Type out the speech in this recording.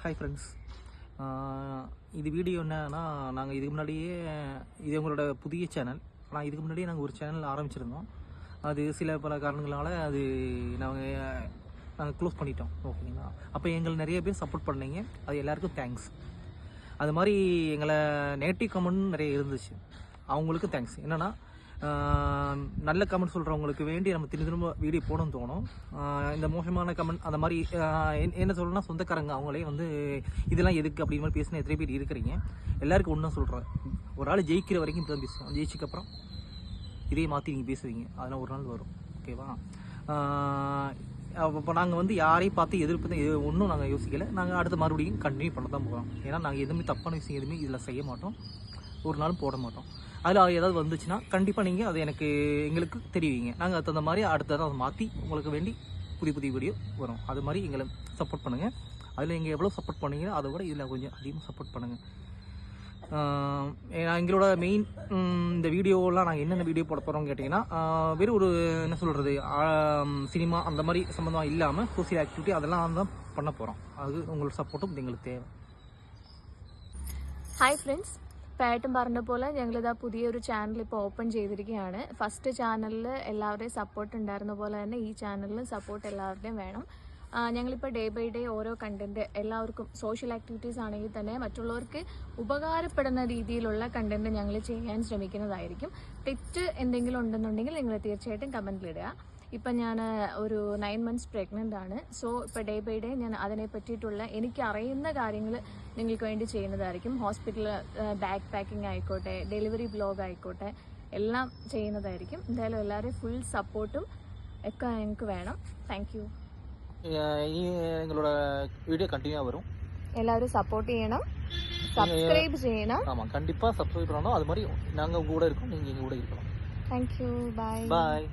Hi friends, இது video என்னன்னா, நாங்கள் இதுக்கு முன்னாடியே இது எங்களோட புதிய சேனல். ஆனால் இதுக்கு முன்னாடியே நாங்கள் ஒரு சேனல் ஆரம்பிச்சிருந்தோம். அது சில பல காரணங்களால் அது நாங்கள் க்ளோஸ் பண்ணிட்டோம். ஓகேங்களா? அப்போ எங்களை நிறைய பேர் சப்போர்ட் பண்ணீங்க, அது எல்லாருக்கும் தேங்க்ஸ். அது மாதிரி எங்களை நெகட்டிவ் கமெண்ட் நிறைய இருந்துச்சு, அவங்களுக்கும் தேங்க்ஸ். என்னென்னா, நல்ல கமெண்ட் சொல்கிறவங்களுக்கு வேண்டி நம்ம திரும்ப வீடியோ போடணும்னு தோணும். இந்த மோசமான கமெண்ட் அந்த மாதிரி என்ன சொல்லணும்னா, சொந்தக்காரங்க அவங்களே வந்து இதெல்லாம் எதுக்கு அப்படிங்கிற மாதிரி பேசின எத்தனை பேர் இருக்கிறீங்க. எல்லாருக்கும் ஒன்றும் சொல்கிறேன், ஒரு ஆள் ஜெயிக்கிற வரைக்கும் இப்போ தான் பேசுவோம். ஜெயிச்சதுக்கப்புறம் இதே மாற்றி நீங்கள் பேசுவீங்க, அதெல்லாம் ஒரு நாள் வரும். ஓகேவா? அப்போ நாங்கள் வந்து யாரையும் பார்த்து எதிர்ப்பு ஒன்றும் நாங்கள் யோசிக்கலை. நாங்கள் அடுத்த மறுபடியும் கண்டினியூ பண்ண தான் போகிறோம். ஏன்னா நாங்கள் எதுவுமே தப்பான விஷயம் எதுவுமே இதில் செய்ய மாட்டோம், ஒரு நாளும் போட மாட்டோம். அதில் ஏதாவது வந்துச்சுன்னா கண்டிப்பாக நீங்கள் அதை எங்களுக்கு தெரிவிங்க. நாங்கள் அது தகுந்த மாதிரி அடுத்ததாக அதை மாற்றி உங்களுக்கு வேண்டி புதிய வீடியோ வரும். அது மாதிரி எங்களை சப்போர்ட் பண்ணுங்கள். அதில் நீங்கள் எவ்வளோ சப்போர்ட் பண்ணீங்களோ அதை விட இதில் கொஞ்சம் அதிகமாக சப்போர்ட் பண்ணுங்கள். எங்களோட மெயின் இந்த வீடியோலாம் நாங்கள் என்னென்ன வீடியோ போட போகிறோம்னு கேட்டிங்கன்னா, வெறும் ஒரு என்ன சொல்கிறது, சினிமா அந்த மாதிரி சம்மந்தம் இல்லாமல் சோசியல் ஆக்டிவிட்டி அதெல்லாம் தான் பண்ண போகிறோம். அது உங்களோட സപ്പോർട്ടും எங்களுக்கு தேவை. ഹായ് ഫ്രണ്ട്സ്, പേട്ടൻ പറഞ്ഞ പോലെ ഞങ്ങളിതാ പുതിയൊരു ചാനൽ ഇപ്പോൾ ഓപ്പൺ ചെയ്തിരിക്കുകയാണ്. ഫസ്റ്റ് ചാനലിൽ എല്ലാവരുടെയും സപ്പോർട്ട് ഉണ്ടായിരുന്ന പോലെ തന്നെ ഈ ചാനലിലും സപ്പോർട്ട് എല്ലാവരുടെയും വേണം. ഞങ്ങളിപ്പോൾ ഡേ ബൈ ഡേ ഓരോ കണ്ടന്റ് എല്ലാവർക്കും സോഷ്യൽ ആക്ടിവിറ്റീസ് ആണെങ്കിൽ തന്നെ മറ്റുള്ളവർക്ക് ഉപകാരപ്പെടുന്ന രീതിയിലുള്ള കണ്ടന്റ് ഞങ്ങൾ ചെയ്യാൻ ശ്രമിക്കുന്നതായിരിക്കും. തെറ്റ് എന്തെങ്കിലും ഉണ്ടെന്നുണ്ടെങ്കിൽ നിങ്ങൾ തീർച്ചയായിട്ടും കമൻറ്റിലിടുക. ഇപ്പം ഞാൻ ഒരു 9 months പ്രഗ്നൻ്റ് ആണ്. സോ ഇപ്പോൾ ഡേ ബൈ ഡേ ഞാൻ അതിനെ പറ്റിയിട്ടുള്ള എനിക്ക് അറിയുന്ന കാര്യങ്ങൾ നിങ്ങൾക്ക് വേണ്ടി ചെയ്യുന്നതായിരിക്കും. ഹോസ്പിറ്റൽ ബാഗ് പാക്കിംഗ് ആയിക്കോട്ടെ, ഡെലിവറി ബ്ലോഗ് ആയിക്കോട്ടെ, എല്ലാം ചെയ്യുന്നതായിരിക്കും. എന്തായാലും എല്ലാവരുടെയും ഫുൾ സപ്പോർട്ടും ഒക്കെ ഞങ്ങൾക്ക് വേണം. Thank you. எங்களோட வீடியோ கண்டினியூவாக வரும். எல்லாரும் சப்போர்ட் செய்யணும், சப்ஸ்கிரைப் செய்யணும். ஆமாம், கண்டிப்பாக சப்ஸ்கிரைப் பண்ணணும். அது மாதிரி நாங்கள் கூட இருக்கோம், நீங்கள் எங்கள் கூட இருக்கணும். Thank you. Bye bye.